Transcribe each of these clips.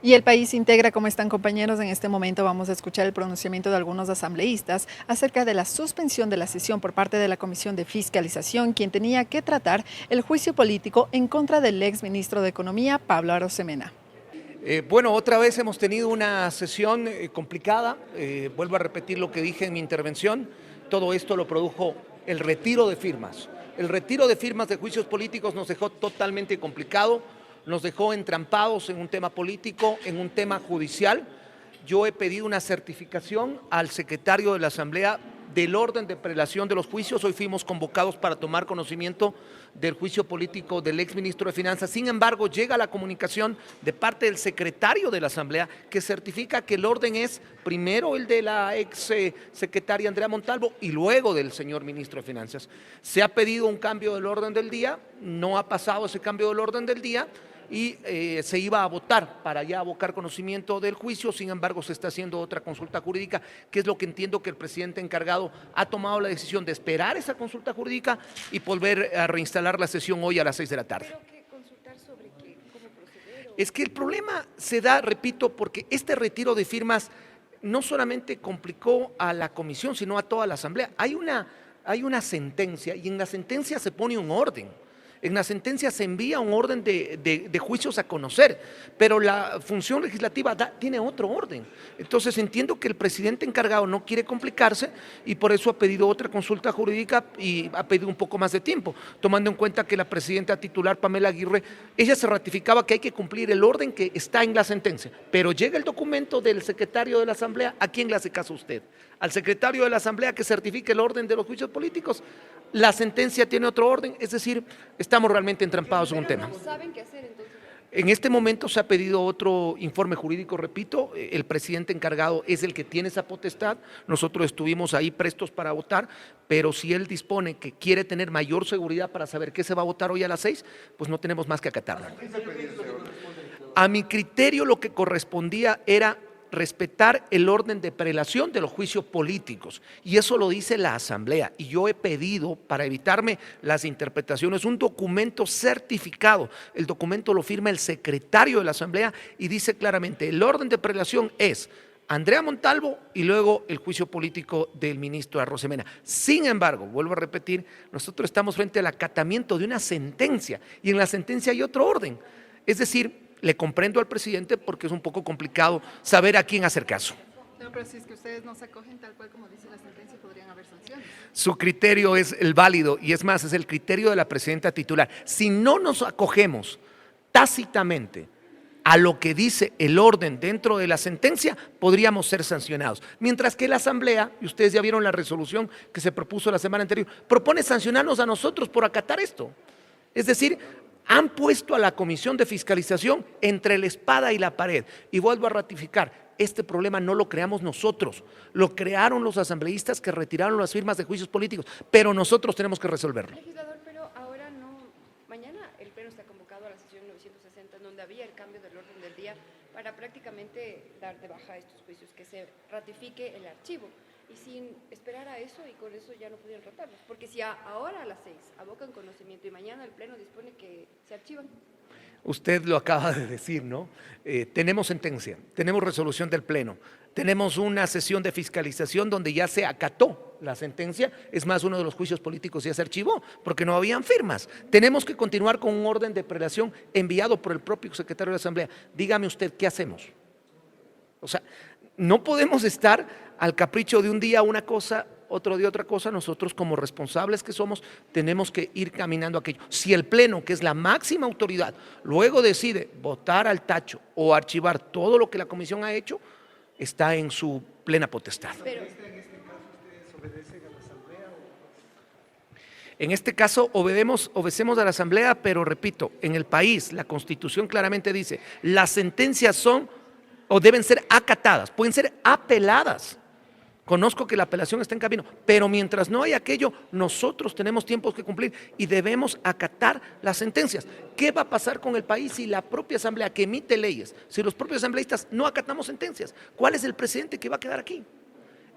Y el país integra. ¿Cómo están, compañeros? En este momento vamos a escuchar el pronunciamiento de algunos asambleístas acerca de la suspensión de la sesión por parte de la Comisión de Fiscalización, quien tenía que tratar el juicio político en contra del exministro de Economía, Pablo Arosemena. Bueno, otra vez hemos tenido una sesión complicada. Vuelvo a repetir lo que dije en mi intervención. Todo esto lo produjo el retiro de firmas. El retiro de firmas de juicios políticos nos dejó totalmente complicado, nos dejó entrampados en un tema político, en un tema judicial. Yo he pedido una certificación al secretario de la Asamblea del orden de prelación de los juicios. Hoy fuimos convocados para tomar conocimiento del juicio político del exministro de Finanzas. Sin embargo, llega la comunicación de parte del secretario de la Asamblea que certifica que el orden es primero el de la ex secretaria Andrea Montalvo y luego del señor ministro de Finanzas. Se ha pedido un cambio del orden del día, no ha pasado ese cambio del orden del día y se iba a votar para ya abocar conocimiento del juicio. Sin embargo, se está haciendo otra consulta jurídica, que es lo que entiendo que el presidente encargado ha tomado la decisión de esperar esa consulta jurídica y volver a reinstalar la sesión hoy a las 6 de la tarde. ¿Pero qué consultar sobre qué? ¿Cómo proceder? Es que el problema se da, repito, porque este retiro de firmas no solamente complicó a la comisión, sino a toda la Asamblea. Hay una sentencia y en la sentencia se pone un orden. En la sentencia se envía un orden de juicios a conocer, pero la función legislativa tiene otro orden. Entonces entiendo que el presidente encargado no quiere complicarse y por eso ha pedido otra consulta jurídica y ha pedido un poco más de tiempo, tomando en cuenta que la presidenta titular, Pamela Aguirre, ella se ratificaba que hay que cumplir el orden que está en la sentencia, pero llega el documento del secretario de la Asamblea. ¿A quién le hace caso usted? Al secretario de la Asamblea que certifique el orden de los juicios políticos. La sentencia tiene otro orden, es decir, estamos realmente entrampados en un tema. ¿No saben qué hacer entonces? En este momento se ha pedido otro informe jurídico, repito, el presidente encargado es el que tiene esa potestad. Nosotros estuvimos ahí prestos para votar, pero si él dispone que quiere tener mayor seguridad para saber qué se va a votar hoy a las 6, pues no tenemos más que acatarlo. A mi criterio lo que correspondía era respetar el orden de prelación de los juicios políticos, y eso lo dice la Asamblea, y yo he pedido, para evitarme las interpretaciones, un documento certificado. El documento lo firma el secretario de la Asamblea y dice claramente, el orden de prelación es Andrea Montalvo y luego el juicio político del ministro Arosemena. Sin embargo, vuelvo a repetir, nosotros estamos frente al acatamiento de una sentencia, y en la sentencia hay otro orden. Es decir, le comprendo al presidente porque es un poco complicado saber a quién hacer caso. No, pero si es que ustedes no se acogen tal cual como dice la sentencia, podrían haber sanciones. Su criterio es el válido y es más, es el criterio de la presidenta titular. Si no nos acogemos tácitamente a lo que dice el orden dentro de la sentencia, podríamos ser sancionados. Mientras que la Asamblea, y ustedes ya vieron la resolución que se propuso la semana anterior, propone sancionarnos a nosotros por acatar esto. Es decir, han puesto a la Comisión de Fiscalización entre la espada y la pared. Y vuelvo a ratificar, este problema no lo creamos nosotros, lo crearon los asambleístas que retiraron las firmas de juicios políticos, pero nosotros tenemos que resolverlo. Legislador, pero ahora no. Mañana el Pleno está convocado a la sesión 960, en donde había el cambio del orden del día para prácticamente dar de baja estos juicios, que se ratifique el archivo. Y sin esperar a eso, y con eso ya no pudieron tratarlos. Porque si ahora a las 6 abocan conocimiento y mañana el Pleno dispone que se archivan. Usted lo acaba de decir, ¿no? Tenemos sentencia, tenemos resolución del Pleno, tenemos una sesión de fiscalización donde ya se acató la sentencia. Es más, uno de los juicios políticos ya se archivó porque no habían firmas. Tenemos que continuar con un orden de prelación enviado por el propio secretario de la Asamblea. Dígame usted, ¿qué hacemos? O sea, no podemos estar al capricho de un día una cosa, otro día otra cosa. Nosotros, como responsables que somos, tenemos que ir caminando aquello. Si el Pleno, que es la máxima autoridad, luego decide votar al tacho o archivar todo lo que la Comisión ha hecho, está en su plena potestad. En este caso obedecemos a la Asamblea, pero repito, en el país la Constitución claramente dice, las sentencias son o deben ser acatadas, pueden ser apeladas. Conozco que la apelación está en camino, pero mientras no hay aquello, nosotros tenemos tiempos que cumplir y debemos acatar las sentencias. ¿Qué va a pasar con el país si la propia Asamblea que emite leyes, si los propios asambleístas no acatamos sentencias? ¿Cuál es el precedente que va a quedar aquí?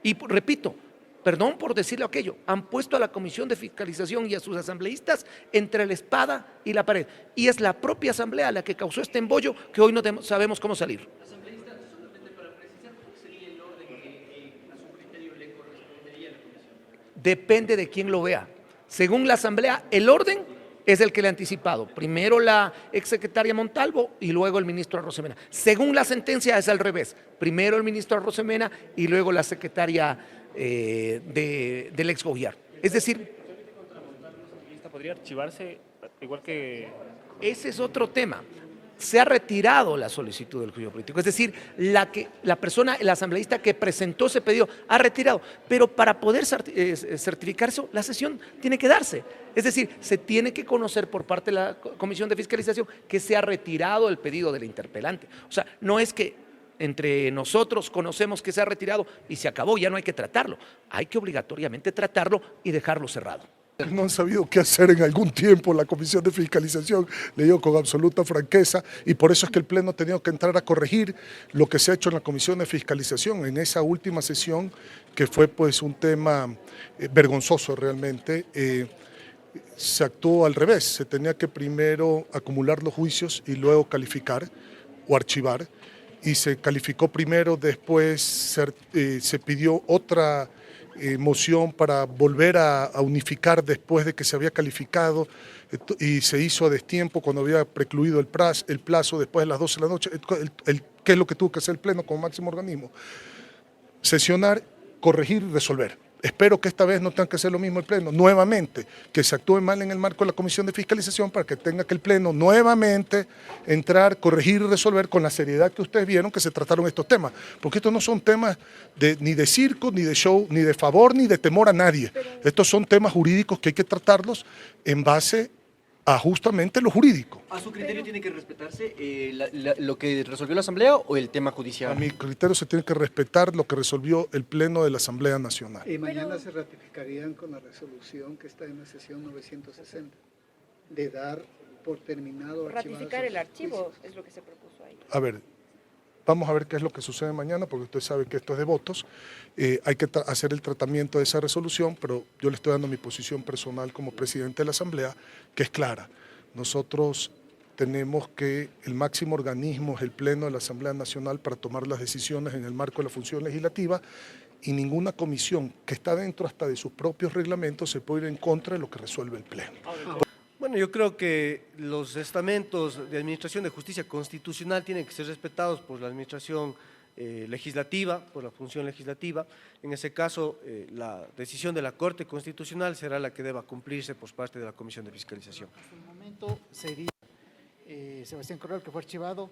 Y repito, perdón por decirlo aquello, han puesto a la Comisión de Fiscalización y a sus asambleístas entre la espada y la pared. Y es la propia asamblea la que causó este embollo que hoy no sabemos cómo salir. Asambleísta, solamente para precisar, ¿cuál sería el orden que a su criterio le correspondería a la comisión? Depende de quién lo vea. Según la asamblea, el orden es el que le ha anticipado. Primero la exsecretaria Montalvo y luego el ministro Arosemena. Según la sentencia es al revés. Primero el ministro Arosemena y luego la secretaria del exgobierno. Es decir, ¿podría archivarse igual que...? ese es otro tema. Se ha retirado la solicitud del juicio político, es decir, la persona, el asambleísta que presentó ese pedido ha retirado, pero para poder certificar eso, la sesión tiene que darse, es decir, se tiene que conocer por parte de la Comisión de Fiscalización que se ha retirado el pedido del interpelante, o sea, no es que entre nosotros conocemos que se ha retirado y se acabó, ya no hay que tratarlo, hay que obligatoriamente tratarlo y dejarlo cerrado. No han sabido qué hacer en algún tiempo la Comisión de Fiscalización, le digo con absoluta franqueza, y por eso es que el Pleno ha tenido que entrar a corregir lo que se ha hecho en la Comisión de Fiscalización en esa última sesión, que fue pues un tema vergonzoso realmente. Se actuó al revés, se tenía que primero acumular los juicios y luego calificar o archivar, y se calificó primero, después se pidió otra moción para volver a unificar después de que se había calificado y se hizo a destiempo cuando había precluido el plazo después de las 12 de la noche. ¿Qué es lo que tuvo que hacer el Pleno como máximo organismo? Sesionar, corregir y resolver. Espero que esta vez no tenga que hacer lo mismo el Pleno, nuevamente, que se actúe mal en el marco de la Comisión de Fiscalización para que tenga que el Pleno nuevamente entrar, corregir y resolver con la seriedad que ustedes vieron que se trataron estos temas, porque estos no son temas ni de circo, ni de show, ni de favor, ni de temor a nadie. Estos son temas jurídicos que hay que tratarlos en base a justamente lo jurídico. ¿A su criterio tiene que respetarse lo que resolvió la Asamblea o el tema judicial? A mi criterio se tiene que respetar lo que resolvió el Pleno de la Asamblea Nacional. Y mañana se ratificarían con la resolución que está en la sesión 960, de dar por terminado... Ratificar el archivo es lo que se propuso ahí. A ver, vamos a ver qué es lo que sucede mañana, porque usted sabe que esto es de votos. Hay que hacer el tratamiento de esa resolución, pero yo le estoy dando mi posición personal como presidente de la Asamblea, que es clara. Nosotros tenemos que el máximo organismo es el Pleno de la Asamblea Nacional para tomar las decisiones en el marco de la función legislativa, y ninguna comisión que está dentro hasta de sus propios reglamentos se puede ir en contra de lo que resuelve el Pleno. Bueno, yo creo que los estamentos de administración de justicia constitucional tienen que ser respetados por la administración legislativa, por la función legislativa. En ese caso, la decisión de la Corte Constitucional será la que deba cumplirse por parte de la Comisión de Fiscalización. Hasta el momento sería Sebastián Corral, que fue archivado,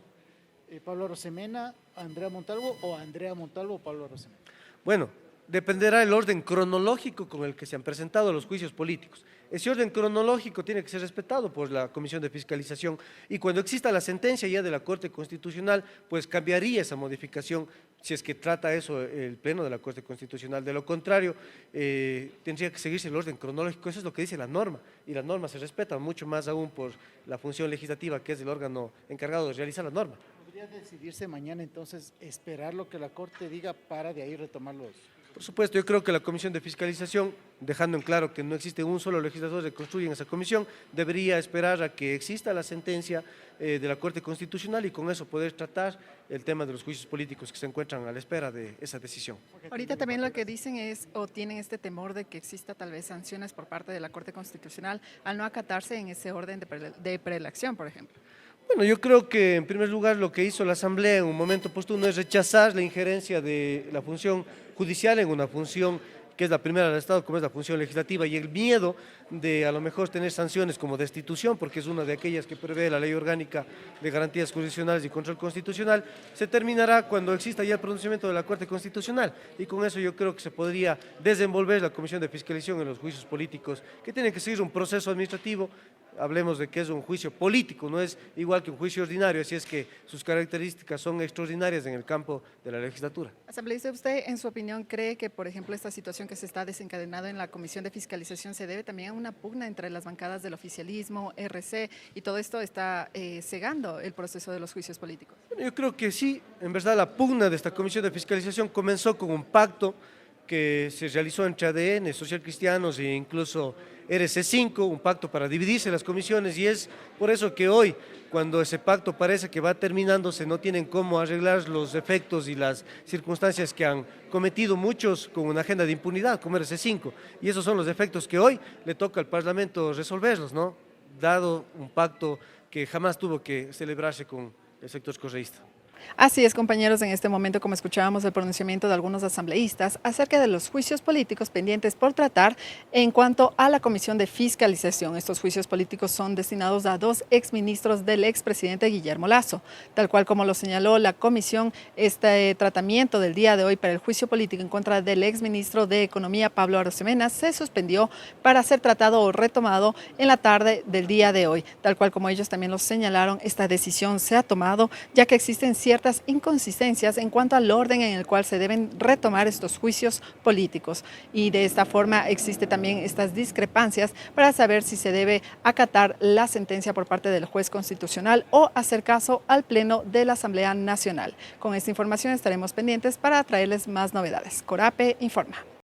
Pablo Arosemena, Andrea Montalvo, o Andrea Montalvo o Pablo Arosemena. Bueno, dependerá el orden cronológico con el que se han presentado los juicios políticos. Ese orden cronológico tiene que ser respetado por la Comisión de Fiscalización, y cuando exista la sentencia ya de la Corte Constitucional, pues cambiaría esa modificación si es que trata eso el Pleno de la Corte Constitucional. De lo contrario, tendría que seguirse el orden cronológico. Eso es lo que dice la norma, y la norma se respeta mucho más aún por la función legislativa, que es el órgano encargado de realizar la norma. ¿Podría decidirse mañana entonces esperar lo que la Corte diga para de ahí retomar los...? Por supuesto, yo creo que la Comisión de Fiscalización, dejando en claro que no existe un solo legislador que construya en esa comisión, debería esperar a que exista la sentencia de la Corte Constitucional y con eso poder tratar el tema de los juicios políticos que se encuentran a la espera de esa decisión. Ahorita también lo que dicen es, o tienen este temor de que exista tal vez sanciones por parte de la Corte Constitucional al no acatarse en ese orden de preelección, por ejemplo. Bueno, yo creo que en primer lugar lo que hizo la Asamblea en un momento oportuno es rechazar la injerencia de la función judicial en una función que es la primera del Estado, como es la función legislativa, y el miedo de a lo mejor tener sanciones como destitución, porque es una de aquellas que prevé la Ley Orgánica de Garantías Jurisdiccionales y Control Constitucional, se terminará cuando exista ya el pronunciamiento de la Corte Constitucional, y con eso yo creo que se podría desenvolver la Comisión de Fiscalización en los juicios políticos, que tienen que seguir un proceso administrativo. Hablemos de que es un juicio político, no es igual que un juicio ordinario, así es que sus características son extraordinarias en el campo de la legislatura. Asambleísta, ¿usted en su opinión cree que, por ejemplo, esta situación que se está desencadenando en la Comisión de Fiscalización se debe también a una pugna entre las bancadas del oficialismo, RC, y todo esto está cegando el proceso de los juicios políticos? Bueno, yo creo que sí, en verdad la pugna de esta Comisión de Fiscalización comenzó con un pacto que se realizó entre ADN, Social Cristianos e incluso RC5, un pacto para dividirse las comisiones, y es por eso que hoy, cuando ese pacto parece que va terminándose, no tienen cómo arreglar los efectos y las circunstancias que han cometido muchos con una agenda de impunidad, como RC5, y esos son los efectos que hoy le toca al Parlamento resolverlos, ¿no? Dado un pacto que jamás tuvo que celebrarse con el sector correísta. Así es, compañeros, en este momento, como escuchábamos el pronunciamiento de algunos asambleístas acerca de los juicios políticos pendientes por tratar en cuanto a la Comisión de Fiscalización. Estos juicios políticos son destinados a 2 exministros del expresidente Guillermo Lasso. Tal cual como lo señaló la comisión, este tratamiento del día de hoy para el juicio político en contra del exministro de Economía, Pablo Arosemena, se suspendió para ser tratado o retomado en la tarde del día de hoy. Tal cual como ellos también lo señalaron, esta decisión se ha tomado ya que existen ciertas inconsistencias en cuanto al orden en el cual se deben retomar estos juicios políticos, y de esta forma existe también estas discrepancias para saber si se debe acatar la sentencia por parte del juez constitucional o hacer caso al Pleno de la Asamblea Nacional. Con esta información estaremos pendientes para traerles más novedades. Corape informa.